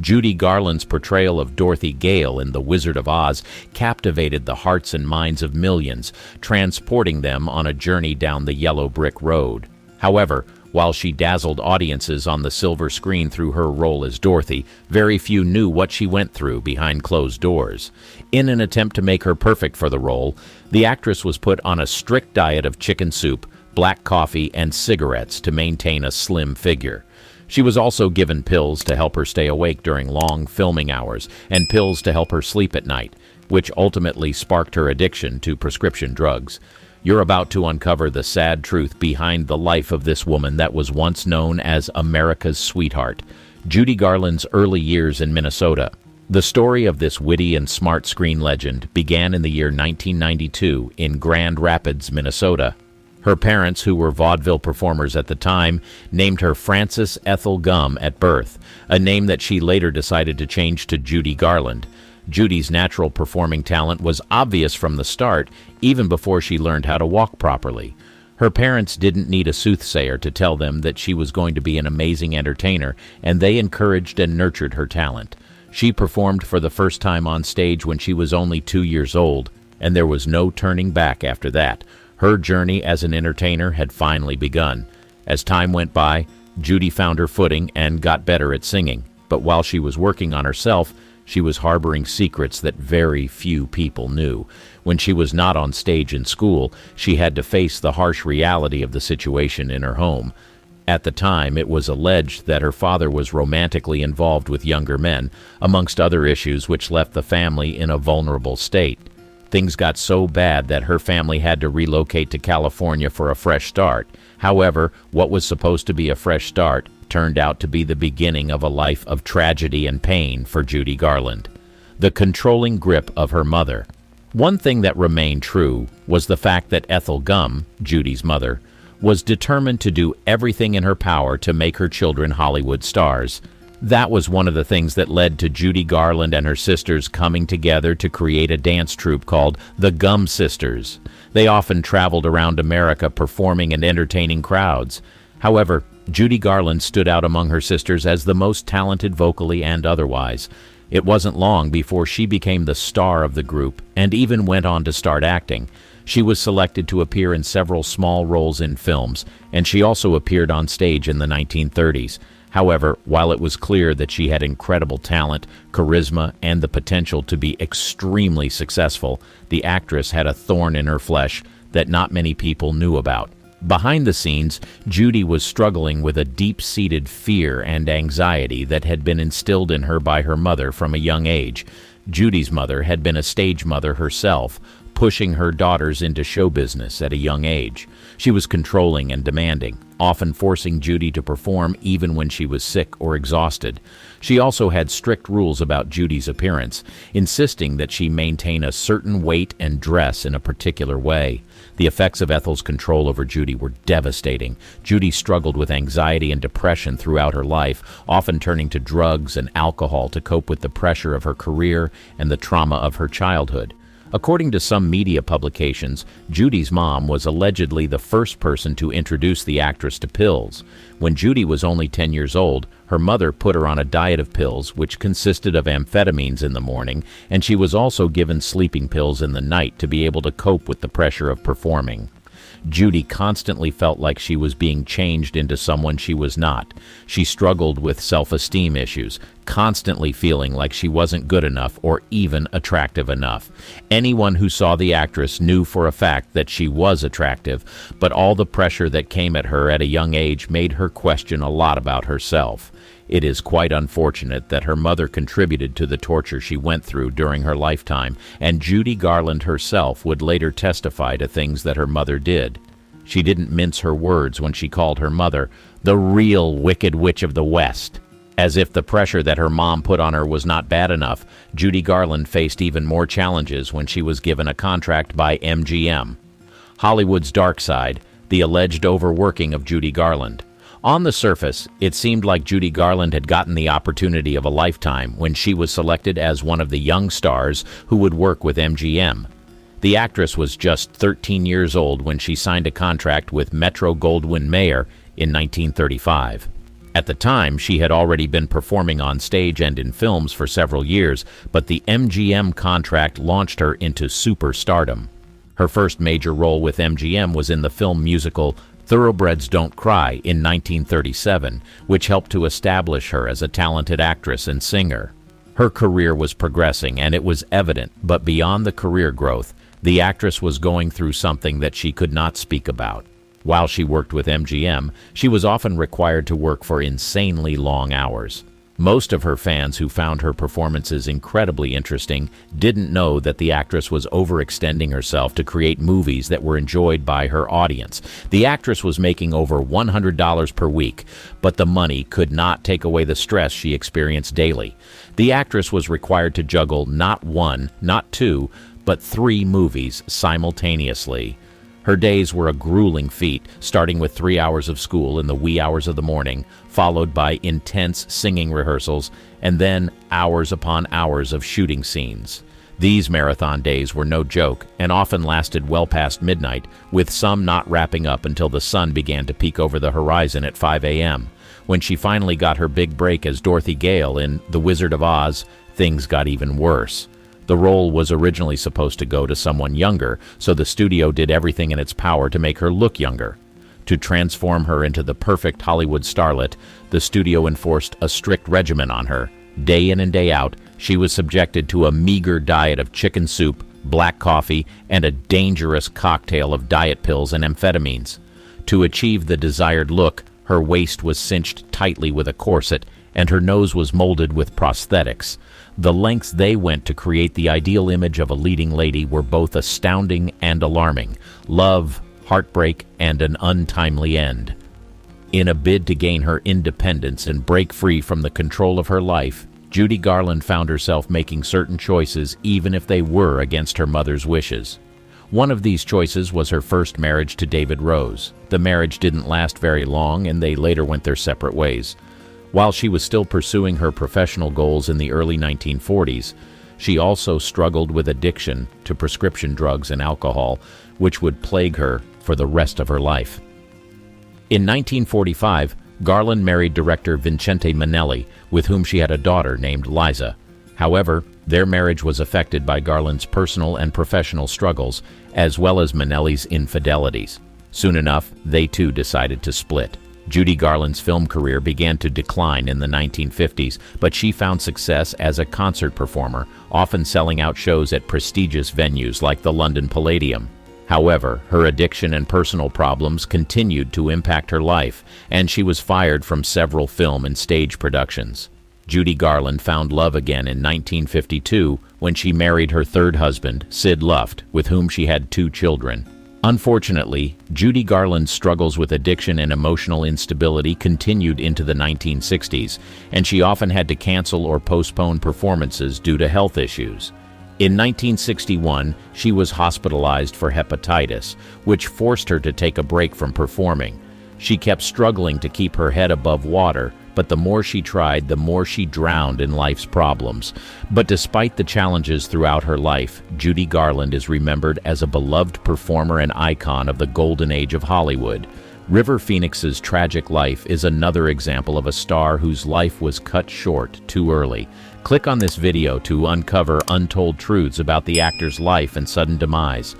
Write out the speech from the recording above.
Judy Garland's portrayal of Dorothy Gale in The Wizard of Oz captivated the hearts and minds of millions, transporting them on a journey down the yellow brick road. However, while she dazzled audiences on the silver screen through her role as Dorothy, very few knew what she went through behind closed doors. In an attempt to make her perfect for the role, the actress was put on a strict diet of chicken soup, black coffee, and cigarettes to maintain a slim figure. She was also given pills to help her stay awake during long filming hours and pills to help her sleep at night, which ultimately sparked her addiction to prescription drugs. You're about to uncover the sad truth behind the life of this woman that was once known as America's sweetheart, Judy Garland's early years in Minnesota. The story of this witty and smart screen legend began in the year 1992 in Grand Rapids, Minnesota. Her parents, who were vaudeville performers at the time, named her Frances Ethel Gum at birth, a name that she later decided to change to Judy Garland. Judy's natural performing talent was obvious from the start, even before she learned how to walk properly. Her parents didn't need a soothsayer to tell them that she was going to be an amazing entertainer, and they encouraged and nurtured her talent. She performed for the first time on stage when she was only 2 years old, and there was no turning back after that. Her journey as an entertainer had finally begun. As time went by, Judy found her footing and got better at singing, but while she was working on herself, she was harboring secrets that very few people knew. When she was not on stage in school, she had to face the harsh reality of the situation in her home. At the time, it was alleged that her father was romantically involved with younger men, amongst other issues which left the family in a vulnerable state. Things got so bad that her family had to relocate to California for a fresh start. However, what was supposed to be a fresh start turned out to be the beginning of a life of tragedy and pain for Judy Garland. The controlling grip of her mother. One thing that remained true was the fact that Ethel Gum, Judy's mother, was determined to do everything in her power to make her children Hollywood stars. That was one of the things that led to Judy Garland and her sisters coming together to create a dance troupe called the Gum Sisters. They often traveled around America performing and entertaining crowds. However, Judy Garland stood out among her sisters as the most talented vocally and otherwise. It wasn't long before she became the star of the group and even went on to start acting. She was selected to appear in several small roles in films, and she also appeared on stage in the 1930s. However, while it was clear that she had incredible talent, charisma, and the potential to be extremely successful, the actress had a thorn in her flesh that not many people knew about. Behind the scenes, Judy was struggling with a deep-seated fear and anxiety that had been instilled in her by her mother from a young age. Judy's mother had been a stage mother herself, pushing her daughters into show business at a young age. She was controlling and demanding, often forcing Judy to perform even when she was sick or exhausted. She also had strict rules about Judy's appearance, insisting that she maintain a certain weight and dress in a particular way. The effects of Ethel's control over Judy were devastating. Judy struggled with anxiety and depression throughout her life, often turning to drugs and alcohol to cope with the pressure of her career and the trauma of her childhood. According to some media publications, Judy's mom was allegedly the first person to introduce the actress to pills. When Judy was only 10 years old, her mother put her on a diet of pills which consisted of amphetamines in the morning, and she was also given sleeping pills in the night to be able to cope with the pressure of performing. Judy constantly felt like she was being changed into someone she was not. She struggled with self-esteem issues, constantly feeling like she wasn't good enough or even attractive enough. Anyone who saw the actress knew for a fact that she was attractive, but all the pressure that came at her at a young age made her question a lot about herself. It is quite unfortunate that her mother contributed to the torture she went through during her lifetime, and Judy Garland herself would later testify to things that her mother did. She didn't mince her words when she called her mother the real Wicked Witch of the West. As if the pressure that her mom put on her was not bad enough, Judy Garland faced even more challenges when she was given a contract by MGM. Hollywood's dark side, the alleged overworking of Judy Garland. On the surface, it seemed like Judy Garland had gotten the opportunity of a lifetime when she was selected as one of the young stars who would work with MGM. The actress was just 13 years old when she signed a contract with Metro-Goldwyn-Mayer in 1935. At the time, she had already been performing on stage and in films for several years, but the MGM contract launched her into superstardom. Her first major role with MGM was in the film musical Thoroughbreds Don't Cry in 1937, which helped to establish her as a talented actress and singer. Her career was progressing, and it was evident, but beyond the career growth, the actress was going through something that she could not speak about. While she worked with MGM, she was often required to work for insanely long hours. Most of her fans, who found her performances incredibly interesting, didn't know that the actress was overextending herself to create movies that were enjoyed by her audience. The actress was making over $100 per week, but the money could not take away the stress she experienced daily. The actress was required to juggle not one, not two, but 3 movies simultaneously. Her days were a grueling feat, starting with 3 hours of school in the wee hours of the morning, followed by intense singing rehearsals, and then hours upon hours of shooting scenes. These marathon days were no joke and often lasted well past midnight, with some not wrapping up until the sun began to peek over the horizon at 5 a.m. When she finally got her big break as Dorothy Gale in The Wizard of Oz, things got even worse. The role was originally supposed to go to someone younger, so the studio did everything in its power to make her look younger. To transform her into the perfect Hollywood starlet, the studio enforced a strict regimen on her. Day in and day out, she was subjected to a meager diet of chicken soup, black coffee, and a dangerous cocktail of diet pills and amphetamines. To achieve the desired look, her waist was cinched tightly with a corset, and her nose was molded with prosthetics. The lengths they went to create the ideal image of a leading lady were both astounding and alarming: love, heartbreak, and an untimely end. In a bid to gain her independence and break free from the control of her life, Judy Garland found herself making certain choices even if they were against her mother's wishes. One of these choices was her first marriage to David Rose. The marriage didn't last very long, and they later went their separate ways. While she was still pursuing her professional goals in the early 1940s, she also struggled with addiction to prescription drugs and alcohol, which would plague her for the rest of her life. In 1945, Garland married director Vincente Minnelli, with whom she had a daughter named Liza. However, their marriage was affected by Garland's personal and professional struggles, as well as Minnelli's infidelities. Soon enough, they too decided to split. Judy Garland's film career began to decline in the 1950s, but she found success as a concert performer, often selling out shows at prestigious venues like the London Palladium. However, her addiction and personal problems continued to impact her life, and she was fired from several film and stage productions. Judy Garland found love again in 1952 when she married her third husband, Sid Luft, with whom she had 2 children. Unfortunately, Judy Garland's struggles with addiction and emotional instability continued into the 1960s, and she often had to cancel or postpone performances due to health issues. In 1961, she was hospitalized for hepatitis, which forced her to take a break from performing. She kept struggling to keep her head above water, but the more she tried, the more she drowned in life's problems. But despite the challenges throughout her life, Judy Garland is remembered as a beloved performer and icon of the golden age of Hollywood. River Phoenix's tragic life is another example of a star whose life was cut short too early. Click on this video to uncover untold truths about the actor's life and sudden demise.